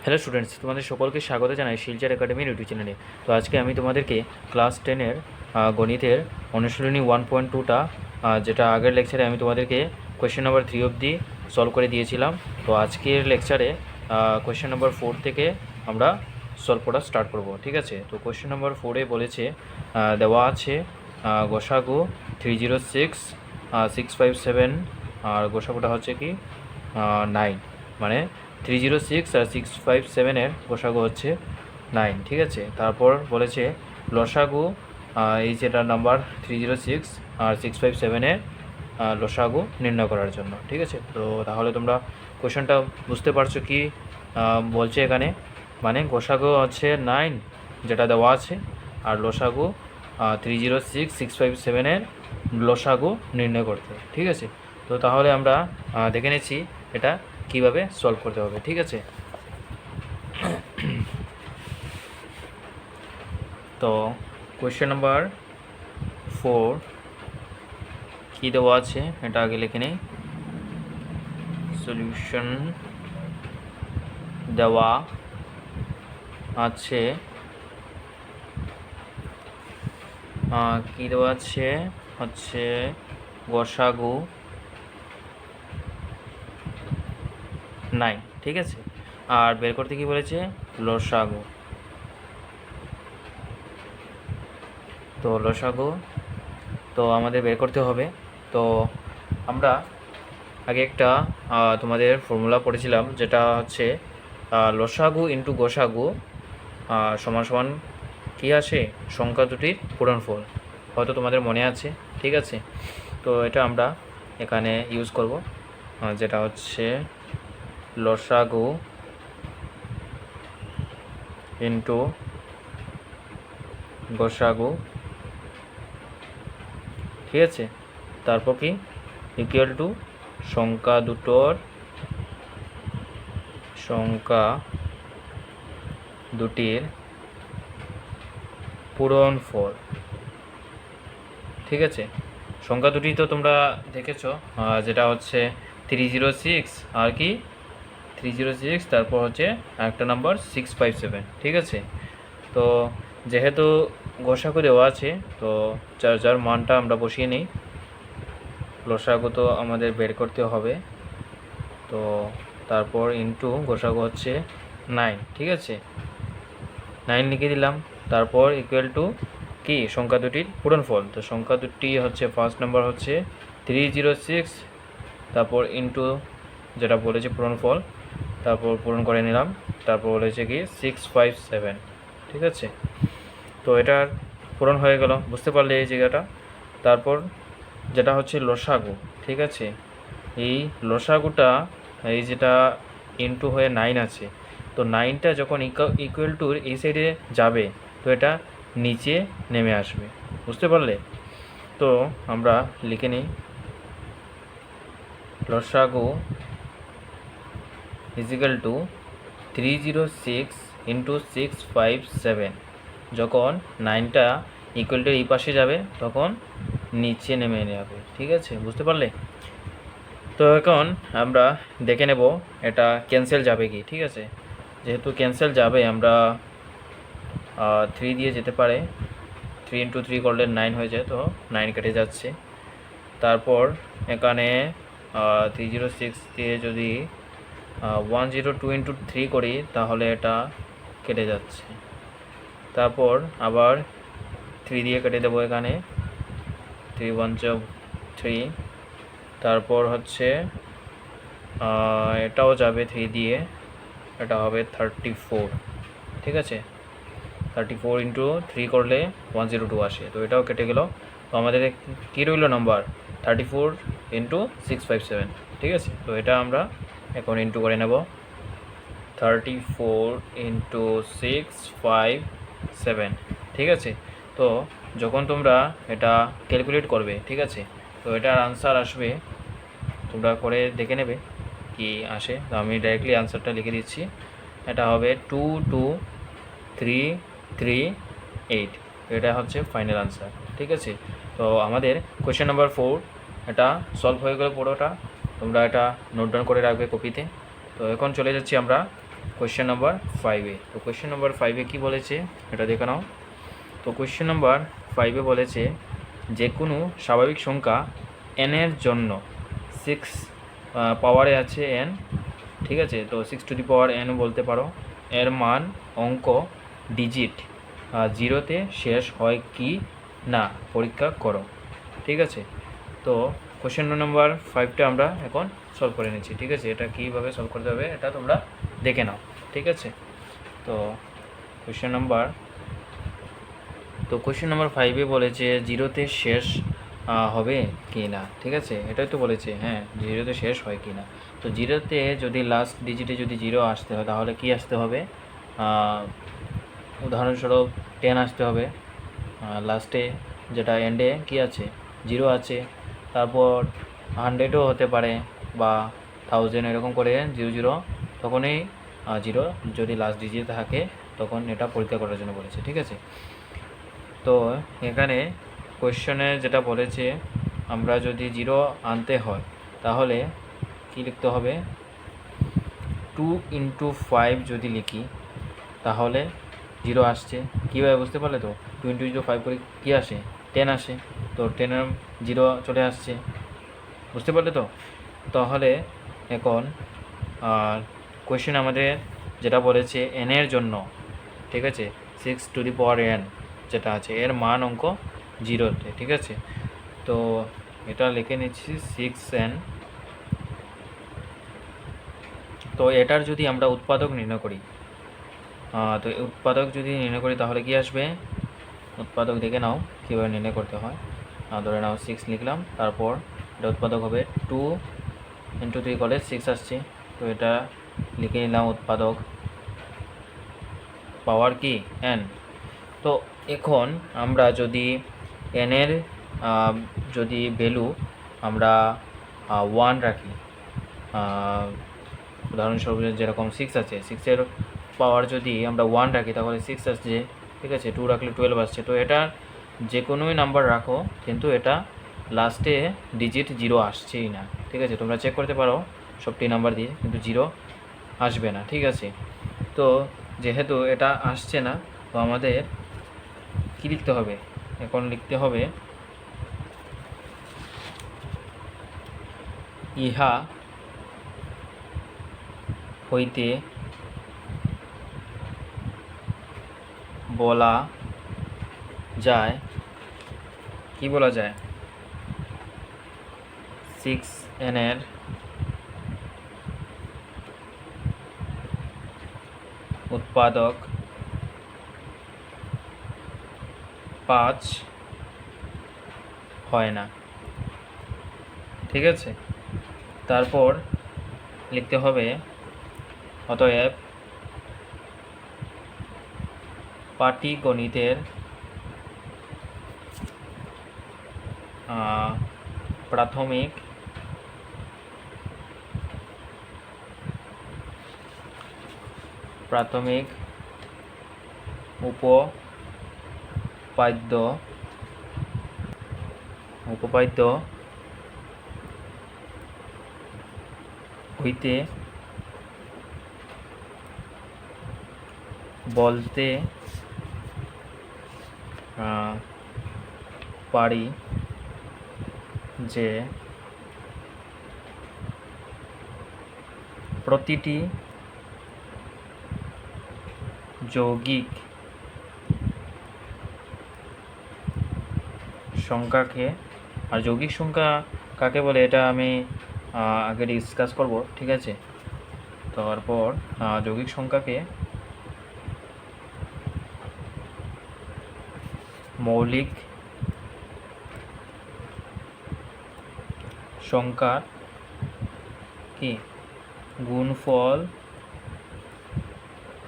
Hello students, তোমাদের সকলকে স্বাগত জানাই শিলচর একাডেমির ইউটিউব চ্যানেলে। তো আজকে আমি তোমাদেরকে ক্লাস 10-এর গণিতের অনুশীলনী 1.2টা যেটা আগের লেকচারে আমি তোমাদেরকে কোয়েশ্চেন নাম্বার 3 অবধি সলভ করে দিয়েছিলাম। তো আজকের লেকচারে কোয়েশ্চেন নাম্বার 4 থেকে আমরা সলভ করা স্টার্ট করব। ঠিক আছে, তো কোয়েশ্চেন নাম্বার 4-এ বলেছে দেওয়া আছে গসাগু 306 657 আর গোসাগুটা হচ্ছে কি 9, মানে 306 আর 657-এর গোসাগু হচ্ছে 9। ঠিক আছে, তারপর বলেছে লসাগু এই যেটা নাম্বার 306 আর 657-এর লসাগু নির্ণয় করার জন্য। ঠিক আছে, তো তাহলে তোমরা কোশ্চেনটা বুঝতে পারছো কি বলছে এখানে, মানে গোসাগু হচ্ছে 9 যেটা দেওয়া আছে, আর লসাগু 306 657-এর লসাগু নির্ণয় করতে। ঠিক আছে, তো তাহলে আমরা দেখে নিচ্ছি এটা কিভাবে সলভ করতে হবে। ঠিক আছে, তো কোয়েশ্চেন নাম্বার 4 কী দেওয়া আছে এটা আগে লিখে নেই। সলিউশন দেওয়া আছে কী দেওয়া আছে হচ্ছে গসাগু 9। ঠিক আছে, আর বের করতে কি বলেছে লসাগু। তো লসাগু তো আমাদের বের করতে হবে। তো আমরা আগে একটা তোমাদের ফর্মুলা পড়েছিলাম, যেটা হচ্ছে লসাগু ইন্টু গোসাগু সমান সমান কী আসে, সংখ্যা দুটির পূরণফল। হয়তো তোমাদের মনে আছে। ঠিক আছে, তো এটা আমরা এখানে ইউজ করব, যেটা হচ্ছে লসাগু ইন্টু গোসাগু। ঠিক আছে, তারপর কি ইকুয়াল টু সংখ্যা দুটির পূরণফল। ঠিক আছে, সংখ্যা দুটি তো তোমরা দেখেছো, যেটা হচ্ছে 306 আর কি 306, তারপর হচ্ছে একটা নাম্বার 657। ঠিক আছে, তো যেহেতু গোসাগু দেওয়া আছে, তো যার মানটা আমরা বসিয়ে নিই। লসাগু তো আমাদের বের করতে হবে, তো তারপর ইন্টু গোসাগু হচ্ছে 9। ঠিক আছে, 9 লিখে দিলাম, তারপর ইকুয়াল টু কি সংখ্যা দুটির পূরণফল। তো সংখ্যা দুটি হচ্ছে ফার্স্ট নাম্বার হচ্ছে 306, তারপর ইন্টু যেটা বলেছে পূরণফল, তারপর পূরণ করে নিলাম, তারপর বলেছে কি 657। ঠিক আছে, তো এটার পূরণ হয়ে গেল, বুঝতে পারলে এই জায়গাটা। তারপর যেটা হচ্ছে লসাগু। ঠিক আছে, এই লসাগুটা এই যেটা ইন্টু হয়ে 9 আছে, তো 9টা যখন ইকুয়াল টুর এই সাইডে যাবে, তো এটা নিচে নেমে আসবে, বুঝতে পারলে। তো আমরা লিখে নিই লসাগু ইজিক্যাল টু 306 ইন্টু 657। যখন 9টা ইকুয়াল টু এই পাশে যাবে, তখন নিচে নেমে যাবে। ঠিক আছে, বুঝতে পারলে। তো এখন আমরা দেখে নেব এটা ক্যান্সেল যাবে কি। ঠিক আছে, যেহেতু ক্যান্সেল যাবে, আমরা 3 দিয়ে যেতে পারে, 3 ইন্টু 3 করলে 9 হয়ে যায়, তো 9 কেটে যাচ্ছে। তারপর এখানে 306 দিয়ে যদি 102 ইন্টু 3 করি, তাহলে এটা কেটে যাচ্ছে। তারপর আবার 3 দিয়ে কেটে দেবো, এখানে 3 1 3। তারপর হচ্ছে এটাও যাবে 3 দিয়ে, এটা হবে 34। ঠিক আছে, 34 ইন্টু 3 করলে 102 আসে, তো এটাও কেটে গেল। তো আমাদের কী রইল নাম্বার 34 ইন্টু 657। ঠিক আছে, তো এটা আমরা এখন ইন্টু করে নেব, 34 ইন্টু 657। ঠিক আছে, তো যখন তোমরা এটা ক্যালকুলেট করবে, ঠিক আছে, তো এটার আনসার আসবে, তোমরা করে দেখে নেবে কি আসে। তো আমি ডাইরেক্টলি আনসারটা লিখে দিচ্ছি, এটা হবে 22338। এটা হচ্ছে ফাইনাল আনসার। ঠিক আছে, তো আমাদের কোয়েশ্চেন নাম্বার 4 এটা সলভ হয়ে গেল পুরোটা। তোমরা এটা নোট ডাউন করে রাখবে কপিতে। তো এখন চলে যাচ্ছি আমরা কোয়েশ্চেন নাম্বার 5-এ। তো কোয়েশ্চেন নাম্বার 5-এ কী বলেছে এটা দেখে নাও। তো কোয়েশ্চেন নাম্বার 5-এ বলেছে যে কোনো স্বাভাবিক সংখ্যা n এর জন্য 6 পাওয়ারে আছে n, ঠিক আছে। তো 6 টু দি পাওয়ার n বলতে পারো, এর মান অঙ্ক ডিজিট 0-তে শেষ হয় কি না পরীক্ষা করো, ঠিক আছে। তো কোয়েশ্চেন নাম্বার 5টা আমরা এখন সলভ করে নিচ্ছি, ঠিক আছে। এটা কীভাবে সলভ করতে হবে এটা তোমরা দেখে নাও, ঠিক আছে। তো কোয়েশ্চেন নাম্বার 5-এ বলেছে 0-তে শেষ হবে কি না, ঠিক আছে। এটাই তো বলেছে, হ্যাঁ 0-তে শেষ হয় কি না। তো 0-তে যদি লাস্ট ডিজিটে যদি 0 আসতে হয় তাহলে কি আসতে হবে, উদাহরণস্বরূপ 10 আসতে হবে। লাস্টে যেটা এন্ডে কি আছে 0 আছে, তারপর 100ও হতে পারে বা 1000 এরকম করে 00, তখনই 0 যদি লাস্ট ডিজিট থাকে তখন এটা পরীক্ষা করার জন্য বলেছে, ঠিক আছে। তো এখানে কোয়েশ্চনে যেটা বলেছে আমরা যদি 0 আনতে হয় তাহলে কি লিখতে হবে, 2 × 5 যদি লিখি তাহলে 0 আসছে। কীভাবে বুঝতে পারলে? তো 2 × 5 করে কী আসে, 10 আসে। তো 10-এর 0 চলে আসছে, বুঝতে পারলে তো। তাহলে এখন কোয়েশ্চেন আমাদের যেটা বলেছে n এর জন্য, ঠিক আছে, 6 টু দি পাওয়ার n যেটা আছে এর মান অঙ্ক 0-তে, ঠিক আছে। তো এটা লিখে নিচ্ছি 6n। তো এটার যদি আমরা উৎপাদক নির্ণয় করি, তো উৎপাদক যদি নির্ণয় করি তাহলে কি আসবে, উৎপাদক দেখে নাও কীভাবে নির্ণয় করতে হয়। ধরে নাও 6 লিখলাম, তারপর এটা উৎপাদক হবে 2 × 3 করলে 6 আসছে। তো এটা লিখে নিলাম উৎপাদক, পাওয়ার কি n। তো এখন আমরা যদি n এর যদি ভ্যালু আমরা 1 রাখি, উদাহরণস্বরূপ যেরকম 6 আছে, 6-এর পাওয়ার যদি আমরা 1 রাখি তাহলে 6 আসছে, ঠিক আছে। 2 রাখলে 12 আসছে। তো এটা যে কোনোই নাম্বার রাখো কিন্তু এটা লাস্টে ডিজিট 0 আসছেই না, ঠিক আছে। তোমরা চেক করতে পারো সবটি নাম্বার দিয়ে, কিন্তু 0 আসবে না, ঠিক আছে। তো যেহেতু এটা আসছে না তো আমাদের কী লিখতে হবে, এখন লিখতে হবে ইহা হইতে বলা যায়, কি বলা যায়, 6n এর উৎপাদক 5 হয় না, ঠিক আছে। তারপর লিখতে হবে অতএব পাটিগণিতের প্রাথমিক উপপাদ্য হইতে বলতে পারি যে প্রতিটি যৌগিক সংখ্যাকে, আর যৌগিক সংখ্যা কাকে বলে এটা আমি আগে ডিসকাস করব, ঠিক আছে। তারপর যৌগিক সংখ্যাকে মৌলিক সংখ্যার কি গুণফল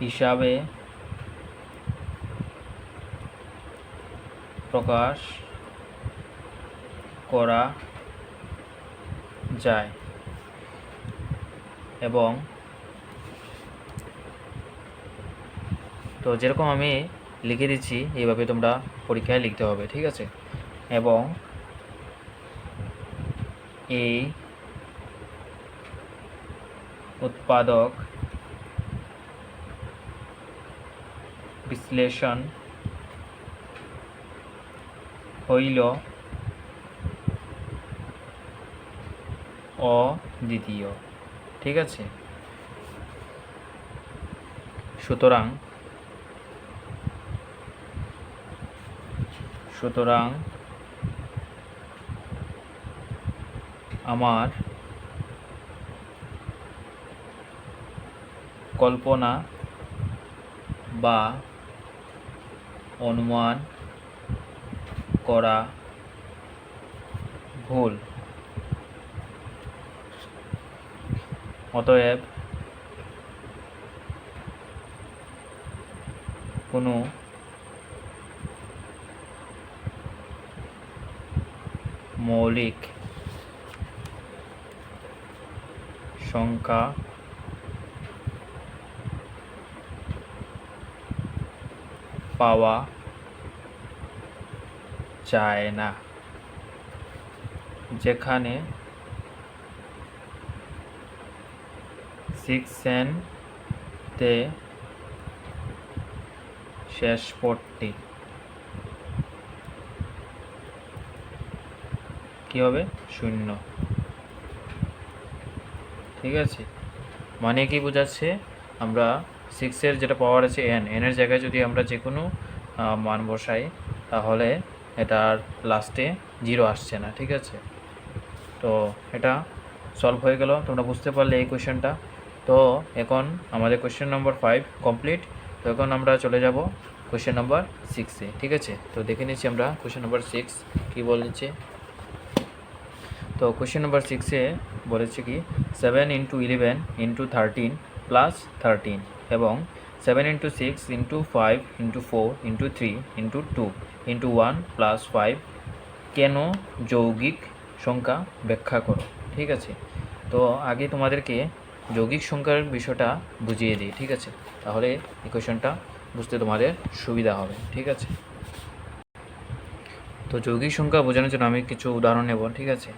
হিসাবে প্রকাশ করা যায় এবং তো যেরকম আমি লিখে দিচ্ছি এইভাবে তোমরা পরীক্ষায় লিখতে হবে, ঠিক আছে। এবং এই উৎপাদক বিশ্লেষণ হইল অদ্বিতীয়। ঠিক আছে, সুতরাং আমার কল্পনা বা অনুমান করা ভুল। অতএব কোনো মৌলিক সংখ্যা পাওয়া যায় না যেখানে 6n-তে শেষ পদটি কি হবে? 0। ঠিক আছে, মানে কি বোঝাচ্ছে? আমরা 6-এর যেটা পাওয়ার আছে এনের জায়গায় যদি আমরা যে কোনো মান বসাই তাহলে এটার লাস্টে 0 আসছে না। ঠিক আছে, তো এটা সলভ হয়ে গেল। তোমরা বুঝতে পারলে এই কোয়েশ্চেনটা। তো এখন আমাদের কোয়েশ্চেন নম্বর 5 কমপ্লিট। তো এখন আমরা চলে যাব কোয়েশ্চেন নম্বর 6-এ। ঠিক আছে, তো দেখে নিচ্ছি আমরা কোয়েশ্চেন নম্বর 6 কী বলেছে। তো কোয়েশ্চেন নম্বর 6-এ বলেছে কি 7 × 11 × 13 + 13 এবং 7 × 6 × 5 × 4 × 3 × 2 × 1 + 5 কেন যৌগিক সংখ্যা ব্যাখ্যা করো। ঠিক আছে, তো আগে তোমাদেরকে যৌগিক সংখ্যার বিষয়টা বুঝিয়ে দিই। ঠিক আছে, তাহলে এই কোয়েশ্চেনটা বুঝতে তোমাদের সুবিধা হবে। ঠিক আছে, তো যৌগিক সংখ্যা বোঝানোর জন্য আমি কিছু উদাহরণ নেব। ঠিক আছে,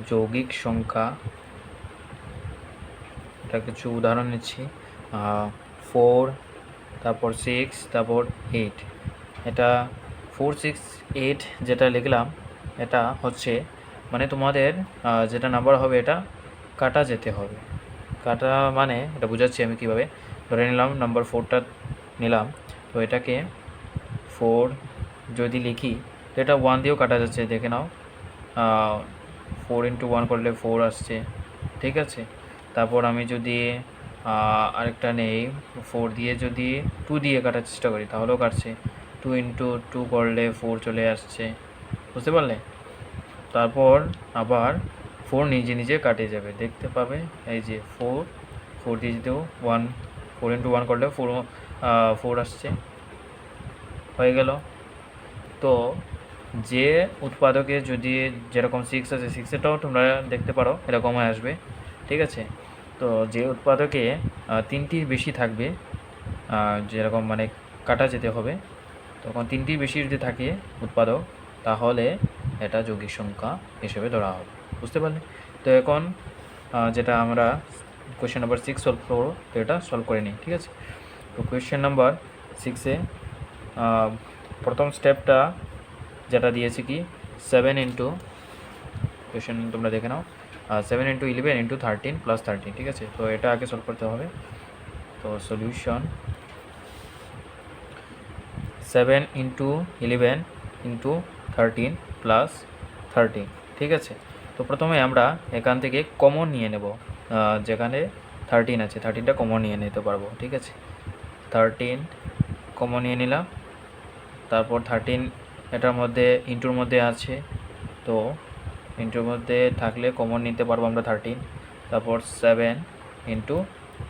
যৌগিক সংখ্যা এটা কিছু উদাহরণ নিচ্ছি। 4, তারপর 6, তারপর 8। এটা 4, 6, 8 যেটা লিখলাম এটা হচ্ছে মানে তোমাদের যেটা নাম্বার হবে এটা কাটা যেতে হবে। কাটা মানে এটা বোঝাচ্ছি আমি কীভাবে। ধরে নিলাম নাম্বার 4টা নিলাম, তো এটাকে 4 যদি লিখি তো এটা 1 দিয়েও কাটা যাচ্ছে, দেখে নাও। 4 × 1 করলে 4 আসছে। ঠিক আছে, তারপর আমি যদি আরেকটা নেই, 4 দিয়ে যদি 2 দিয়ে কাটার চেষ্টা করি তাহলেও কাটছে। 2 × 2 করলে 4 চলে আসছে। বুঝতে পারলে? তারপর আবার 4 নিজে নিজে কাটে যাবে, দেখতে পাবে এই যে 4 দিয়ে যদিও 4 × 1 করলে 4 আসছে, হয়ে গেল। তো যে উৎপাদকে যদি যেরকম 6 আছে 6এটাও তোমরা দেখতে পারো এরকমই আসবে। ঠিক আছে, তো যে উৎপাদকে 3টির বেশি থাকবে, যেরকম মানে কাটা যেতে হবে, তখন 3টির বেশি যদি থাকে উৎপাদক তাহলে এটা যৌগিক সংখ্যা হিসেবে ধরা হবে। বুঝতে পারলে? তো এখন যেটা আমরা কোয়েশ্চেন নাম্বার 6 সলভ করবো, তো এটা সলভ করে নিই। ঠিক আছে, তো কোয়েশ্চেন নাম্বার 6-এ প্রথম স্টেপটা যেটা দিয়েছি কি 7 × কোয়েশ্চেন তোমরা দেখে নাও, 7 × 11 × 13 + 13। ঠিক আছে, তো এটা আগে সলভ করতে হবে। তো সলিউশন 7 × 11 × 13 + 13। ঠিক আছে, তো প্রথমে আমরা এখান থেকে কমন নিয়ে নেব, যেখানে 13 আছে 13টা কমন নিয়ে নিতে পারবো। ঠিক আছে, 13 কমন নিয়ে নিলাম। তারপর 13 এটার মধ্যে ইন্টুর মধ্যে আছে, তো ইন্টুর মধ্যে থাকলে কমন নিতে পারবো আমরা 13। তারপর 7 ×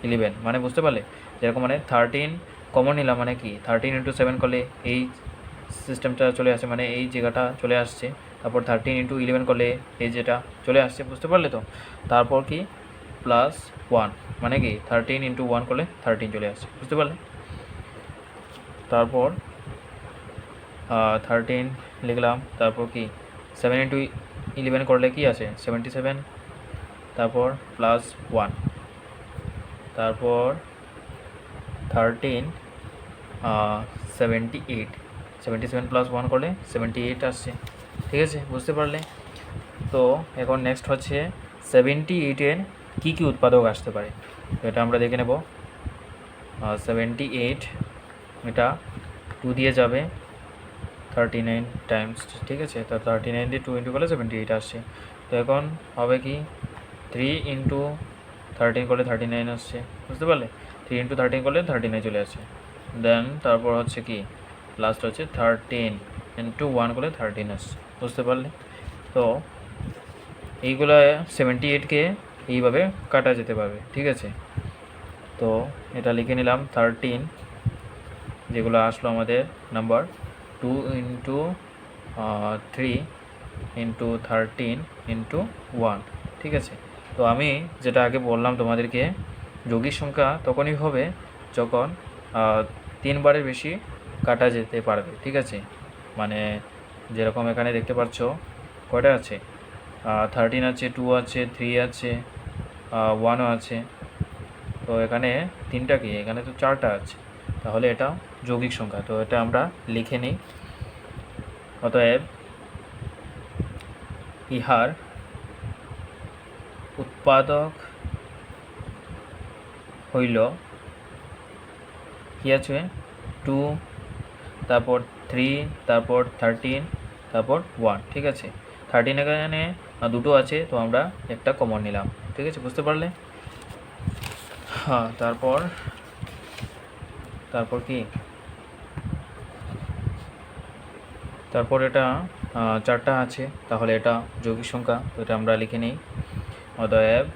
11 মানে বুঝতে পারলে, যেরকম মানে 13 কমন নিলাম মানে কি 13 × 7 করলে এই সিস্টেমটা চলে আসে, মানে এই জায়গাটা চলে আসছে। তারপর 13 × 11 করলে এই যেটা চলে আসছে। বুঝতে পারলে? তো তারপর কি +1 মানে কি 13 × 1 করলে 13 চলে আসছে। বুঝতে পারলে? তারপর 13 লিখলাম, তারপর কি 7 × 11 করলে কি আছে 77, তারপর +1, তারপর 78 77 প্লাস 1 করলে 78 আসছে। ঠিক আছে, বুঝতে পারলে? তো এখন নেক্সট হচ্ছে 78-এর কী কী উৎপাদক আসতে পারে, তো এটা আমরা দেখে নেব। 78 এটা 2 দিয়ে যাবে 39 টাইমস, ঠিক আছে। তো 39 দিয়ে 2 ইন্টু করলে 78 আসছে। তো এখন হবে কি 3 ইন্টু 13 করলে 39 আসছে, বুঝতে পারলে? 3 ইন্টু 13 করলে 39 চলে আসছে। দেন তারপর হচ্ছে কি লাস্ট হচ্ছে 13 ইন্টু 1 করলে 13 আসছে, বুঝতে পারলে? তো এইগুলো 78কে এইভাবে কাটা যেতে পারবে, ঠিক আছে। তো এটা লিখে নিলাম 13 যেগুলো আসলো আমাদের নাম্বার 2 ইন্টু 3 ইন্টু 13 ইন্টু 1, ঠিক আছে। তো আমি যেটা আগে বললাম তোমাদেরকে, যৌগিক সংখ্যা তখনই হবে যখন 3 বারের বেশি কাটা যেতে পারবে, ঠিক আছে। মানে যেরকম এখানে দেখতে পাচ্ছ কয়টা আছে, 13 আছে, 2 আছে, 3 আছে, 1ও আছে। তো এখানে 3টা কি, এখানে তো 4টা আছে, তাহলে এটা যৌগিক সংখ্যা। তো এটা আমরা লিখে নিই। অতএব ইহার উৎপাদক হইল কি আছে 2, তারপর 3, তারপর 13, তারপর 1, ঠিক আছে। 13 এখানে দুটো আছে, তো আমরা একটা কমন নিলাম, ঠিক আছে, বুঝতে পারলে? হ্যাঁ, তারপর কি, তারপর এটা 4টা আছে, তাহলে এটা যৌগিক সংখ্যা। তো এটা আমরা লিখে নিই। অতএব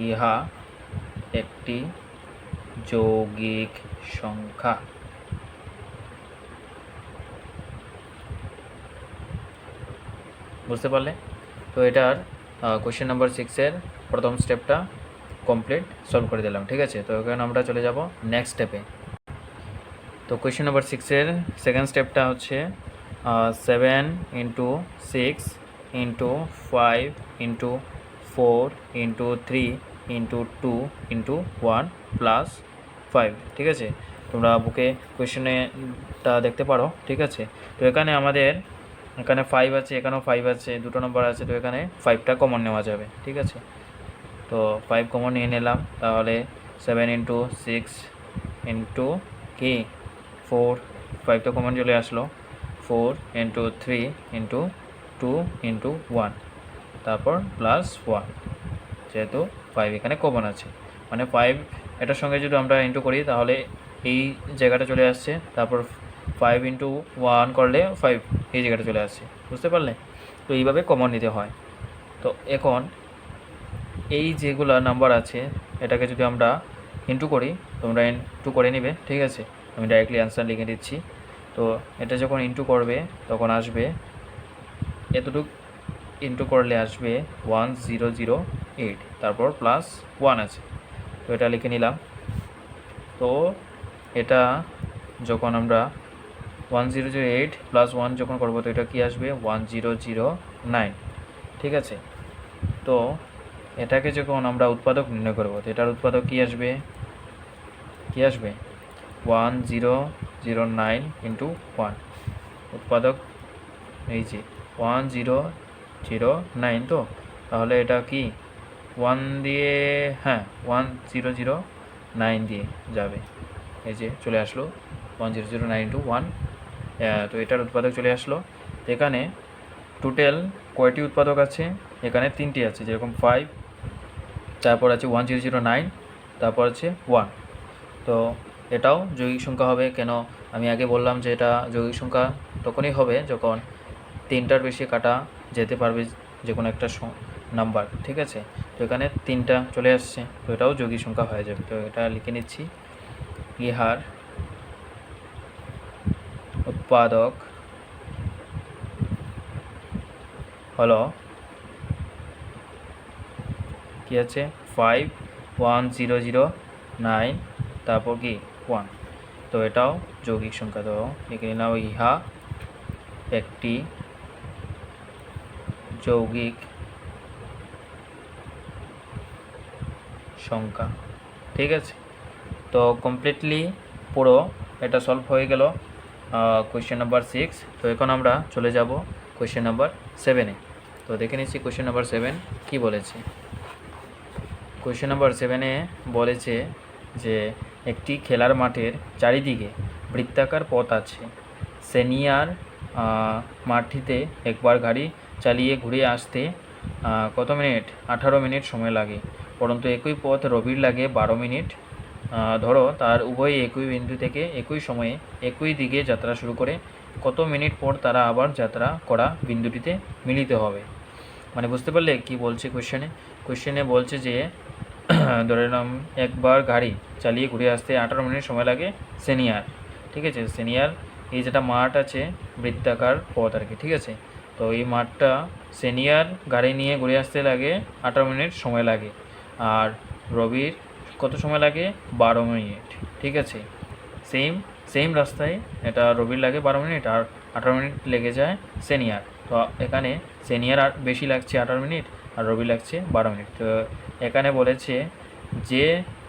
ইহা একটি যৌগিক সংখ্যা। বুঝতে পারলে? তো এটার কোয়েশ্চেন নাম্বার 6-এর প্রথম স্টেপটা কমপ্লিট সলভ করে দিলাম, ঠিক আছে। তো এখানে আমরা চলে যাব নেক্সট স্টেপে। তো কোয়েশ্চেন নাম্বার 6-এর সেকেন্ড স্টেপটা হচ্ছে 7 into 6 into 5 into 4 into 3 into 2 into 1 plus 5, ঠিক আছে। তোমরা বুকে কোয়েশ্চেনেটা দেখতে পারো, ঠিক আছে। তো এখানে আমাদের এখানে 5 আছে, এখানেও 5 আছে, দুটো নম্বর আছে, তো এখানে 5টা কমন নেওয়া যাবে, ঠিক আছে। তো 5 কমন নিয়ে নিলাম, তাহলে 7 ইন্টু 6 ইন্টু কি 4, 5 তো কমন চলে আসলো, 4 ইন্টু 3 ইন্টু 2 ইন্টু 1, তারপর প্লাস 1, যেহেতু 5 এখানে কমন আছে, মানে 5 এটার সঙ্গে যদি আমরা ইন্টু করি তাহলে এই জায়গাটা চলে আসছে, তারপর 5 ইন্টু 1 করলে 5 এই জায়গাটা চলে আসছে, বুঝতে পারলে? তো এইভাবে কমন নিতে হয়। তো এখন এই যেগুলো নাম্বার আছে এটাকে যদি আমরা ইন্টু করি, তোমরা ইন্টু করে নেবে, ঠিক আছে। আমি ডাইরেক্টলি অ্যান্সার লিখে দিচ্ছি। তো এটা যখন ইন্টু করবে তখন আসবে এতটুকু, ইন্টু করলে আসবে 1008, তারপর প্লাস 1 আছে, তো এটা লিখে নিলাম। তো এটা যখন আমরা 1008 প্লাস 1 যখন করবো, তো এটা কি আসবে 1009, ঠিক আছে। তো এটাকে যখন আমরা উৎপাদক নির্ণয় করব, তো এটার উৎপাদক কি আসবে 1009 ইন্টু 1, উৎপাদক এই যে 1009, তো তাহলে এটা কি 1 দিয়ে, হ্যাঁ 1009 দিয়ে যাবে, এই যে চলে আসলো 1009 ইন্টু 1। তো এটার উৎপাদক চলে আসলো। তো এখানে টোটাল কয়টি উৎপাদক আছে, এখানে 3টি আছে, যেরকম 5, তারপর আছে 1009, তারপর আছে 1। তো এটাও যৌগিক সংখ্যা হবে। কেন, আমি আগে বললাম যে এটা যৌগিক সংখ্যা তখনই হবে যখন 3টার বেশি কাটা যেতে পারবে যে কোনো একটা নাম্বার, ঠিক আছে। তো এখানে 3টা চলে আসছে, তো এটাও যৌগিক সংখ্যা হয়ে যাবে। তো এটা লিখে নিচ্ছি, ইহার উৎপাদক হলো কি আছে 5, 1009, তারপর কি 1। তো এটাও যৌগিক সংখ্যা। তো লিখে নাও, ইহা একটি যৌগিক সংখ্যা, ঠিক আছে। তো কমপ্লিটলি পুরো এটা সলভ হয়ে গেল কোয়েশ্চেন নাম্বার 6। তো এখন আমরা চলে যাব কোয়েশ্চেন নাম্বার 7-এ। তো দেখে নিচ্ছি কোয়েশ্চেন নাম্বার 7 কী বলেছে। কোয়েশ্চেন নাম্বার 7-এ বলেছে যে একটি খেলার মাঠের চারিদিকে বৃত্তাকার পথ আছে। সিনিয়র মাঠটিতে একবার গাড়ি চালিয়ে ঘুরে আসতে কত মিনিট? 18 মিনিট সময় লাগে, পরন্তু একই পথ রবির লাগে 12 মিনিট। ধরো তার উভয় একই বিন্দু থেকে একই সময়ে একই দিকে যাত্রা শুরু করে কত মিনিট পর তারা আবার যাত্রা করা বিন্দুটিতে মিলিত হবে। মানে বুঝতে পারলে কি বলছে কোয়েশ্চেনে বলছে যে ধরে নাম একবার গাড়ি চালিয়ে ঘুরে আসতে 18 মিনিট সময় লাগে সিনিয়র, ঠিক আছে। সিনিয়র এই যেটা মাঠ আছে বৃত্তাকার পথ আর কি, ঠিক আছে। তো এই মাঠটা সিনিয়র গাড়ি নিয়ে ঘুরে আসতে লাগে 18 মিনিট সময় লাগে, আর রবির কত সময় লাগে? 12 মিনিট, ঠিক আছে। সেম রাস্তায় এটা রবির লাগে 12 মিনিট আর 18 মিনিট লেগে যায় সিনিয়র। তো এখানে সিনিয়র আর বেশি লাগছে 18 মিনিট আর রবি লাগছে 12 মিনিট। তো এখানে বলেছে যে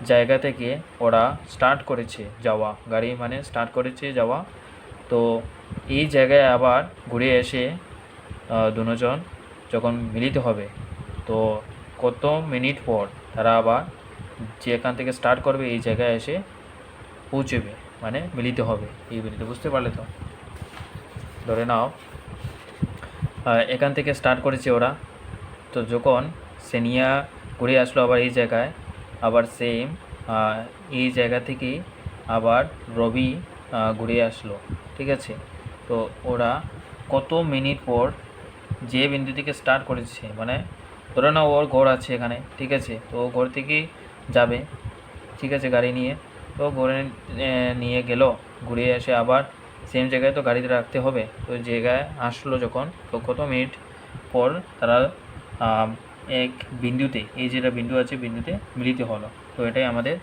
জায়গা থেকে ওরা স্টার্ট করেছে যাওয়া, গাড়ি মানে স্টার্ট করেছে যাওয়া, তো এই জায়গায় আবার ঘুরে এসে দুজন যখন মিলিত হবে তো কত মিনিট পর তারা আবার যে এখান থেকে স্টার্ট করবে এই জায়গায় এসে পৌঁছবে, মানে মিলিত হবে এই বিন্দুতে। বুঝতে পারলে তো? ধরে নাও এখান থেকে স্টার্ট করেছে ওরা, তো যখন সিনিয়া ঘুরে আসলো আবার এই জায়গায়, আবার সেম এই জায়গা থেকেই আবার রবি ঘুরে আসলো, ঠিক আছে। তো ওরা কত মিনিট পর যে বিন্দু থেকে স্টার্ট করেছে, মানে ধরে নাও ওর ঘর আছে এখানে, ঠিক আছে, তো ও ঘর থেকেই যাবে, ঠিক আছে, গাড়ি নিয়ে। তো ঘরে নিয়ে গেল, ঘুরে এসে আবার সেম জায়গায় তো গাড়িতে রাখতে হবে, তো জায়গায় আসলো যখন, তো কত মিনিট পর তারা এক বিন্দুতে, এই যেটা বিন্দু আছে বিন্দুতে মিলিত হলো। তো এটাই আমাদের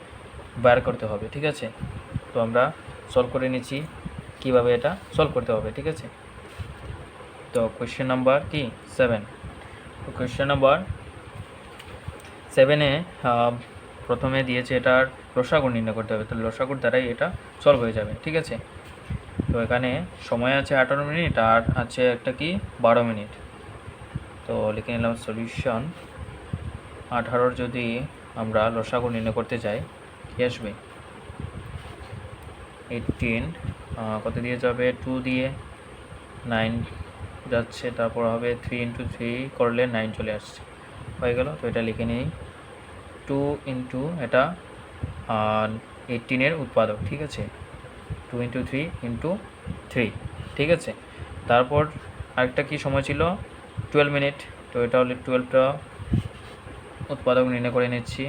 বার করতে হবে, ঠিক আছে। তো আমরা সলভ করে নিচ্ছি কীভাবে এটা সলভ করতে হবে, ঠিক আছে। তো কোয়েশ্চেন নাম্বার 7। তো কোয়েশ্চেন নাম্বার 7-এ প্রথমে দিয়েছে এটার লসাগু নির্ণয় করতে হবে, তো লসাগুর দ্বারাই এটা সলভ হয়ে যাবে, ঠিক আছে। তো এখানে সময় আছে 18 মিনিট আর আছে একটা 12 মিনিট। তো লিখে নিলাম সলিউশন। 18 যদি আমরা লসাগু নির্ণয় করতে যাই কী আসবে? 18 কত দিয়ে যাবে? 2 দিয়ে 9 যাচ্ছে, তারপর হবে 3 × 3 করলে 9 চলে আসছে, হয়ে গেল। তো এটা লিখে নিই 2 × এটা 18-এর উৎপাদক, ঠিক আছে, 2 × 3 × 3, ঠিক আছে। তারপর আরেকটা কি সময় ছিল? 12 মিনিট। তো এটা হলে 12টা উৎপাদক নির্ণয় করে নিচ্ছি।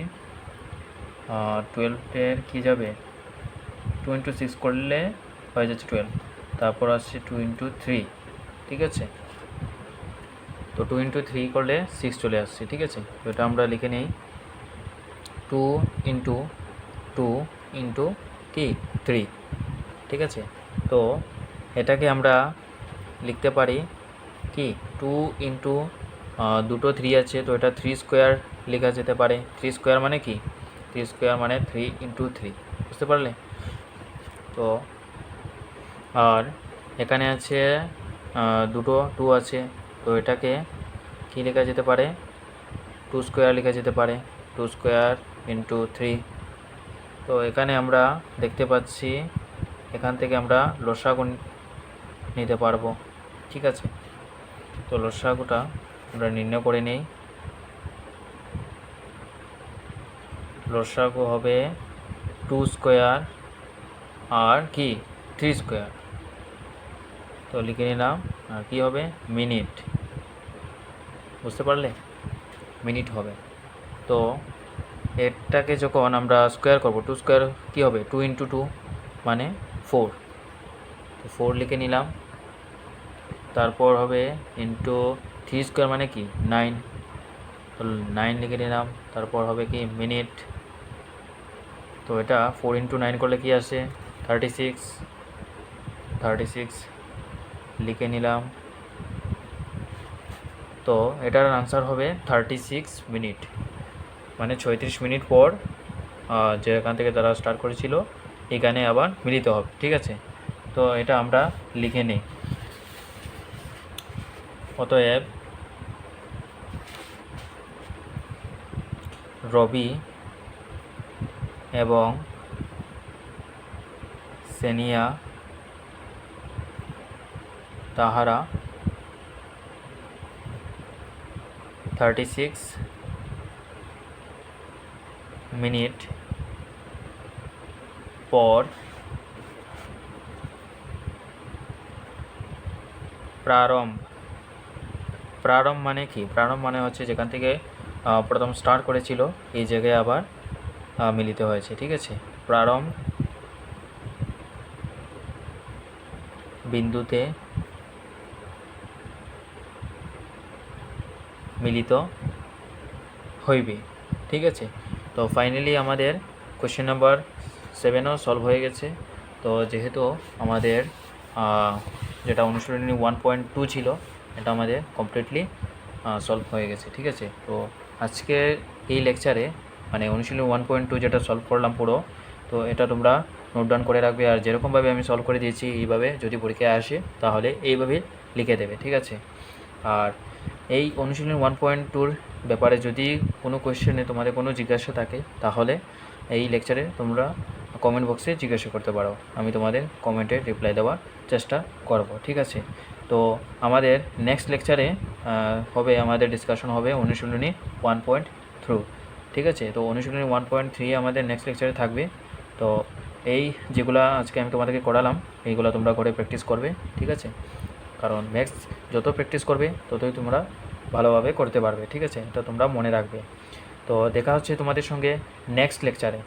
12-এর কী যাবে? 2 × 6 করলে হয়ে যাচ্ছে 12, তারপর আসছে 2 × 3, ঠিক আছে। তো 2 × 3 করলে 6 চলে আসছে, ঠিক আছে। তো এটা আমরা লিখে নিই 2 × 2 × 3, ঠিক আছে। তো এটাকে আমরা লিখতে পারি কি 2 × দুটো 3 আছে, তো এটা 3 স্কোয়ার লেখা যেতে পারে। 3 স্কোয়ার মানে কি? 3 স্কোয়ার মানে 3 × 3, বুঝতে পারলে? তো আর এখানে আছে দুটো 2 আছে, তো এটাকে কি লেখা যেতে পারে? 2 স্কোয়ার লেখা যেতে পারে, 2 স্কোয়ার × 3। তো এখানে আমরা দেখতে পাচ্ছি এখান থেকে আমরা লসাগু নিতে পারবো, ঠিক আছে। তো লসাগুটা আমরা নির্ণয় করে নিই। লসাগু হবে 2 স্কোয়ার আর কি 3 স্কোয়ার, তো লিখে নিলাম। আর কি হবে? মিনিট, বুঝতে পারলে? মিনিট হবে। তো এটাকে যখন আমরা স্কোয়ার করব, 2 স্কোয়ার কী হবে? 2 × 2 মানে 4, তো 4 লিখে নিলাম। তারপর হবে ইন্টু 3 স্কোয়ার মানে কি 9, তো 9 লিখে নিলাম। তারপর হবে কি মিনিট, তো এটা 4 × 9 করলে কি আসে? 36 লিখে নিলাম। তো এটার আনসার হবে 36 মিনিট, মানে 36 মিনিট পর যেখান থেকে তারা স্টার্ট করেছিল এখানে আবার মিলিত হবে। ঠিক আছে, তো এটা আমরা লিখে নিই। অতএব রবি এবং সেনিয়া তাহারা 36 মিনিট পর প্রারম্ভ মানে কি? প্রারম্ভ মানে হচ্ছে যেখান থেকে প্রথম স্টার্ট করেছিল এই জায়গায় আবার মিলিত হয়েছে। ঠিক আছে, প্রারম্ভ বিন্দুতে মিলিত হইবে। ঠিক আছে, তো ফাইনালি আমাদের কোশ্চেন নাম্বার 7ও সলভ হয়ে গেছে। তো যেহেতু আমাদের যেটা অনুশীলনী 1.2 ছিল এটা আমাদের কমপ্লিটলি সলভ হয়ে গেছে। ঠিক আছে, তো আজকে এই লেকচারে মানে অনুশীলনী 1.2 যেটা সলভ করলাম পুরো, তো এটা তোমরা নোট ডাউন করে রাখবে। আর যেরকমভাবে আমি সলভ করে দিয়েছি এইভাবে যদি পরীক্ষায় আসে তাহলে এইভাবে লিখে দেবে। ঠিক আছে, আর এই অনুশীলনী 1.2-র ব্যাপারে যদি কোনো কোয়েশ্চেনে তোমাদের কোনো জিজ্ঞাসা থাকে তাহলে এই লেকচারে তোমরা কমেন্ট বক্সে জিজ্ঞাসা করতে পারো, আমি তোমাদের কমেন্টে রিপ্লাই দেওয়ার চেষ্টা করব। ঠিক আছে, তো আমাদের নেক্সট লেকচারে হবে আমাদের ডিসকাশন হবে অনুশীলনী 1.3। ঠিক আছে, তো অনুশীলনী 1.3 আমাদের নেক্সট লেকচারে থাকবে। তো এই যেগুলো আজকে আমি তোমাদেরকে করালাম এইগুলো তোমরা ঘরে প্র্যাকটিস করবে। ঠিক আছে, কারণ ম্যাথস যত প্র্যাকটিস করবে ততই তোমরা ভালোভাবে করতে পারবে। ঠিক আছে, এটা তোমরা মনে রাখবে। তো দেখা হচ্ছে তোমাদের সঙ্গে নেক্সট লেকচারে।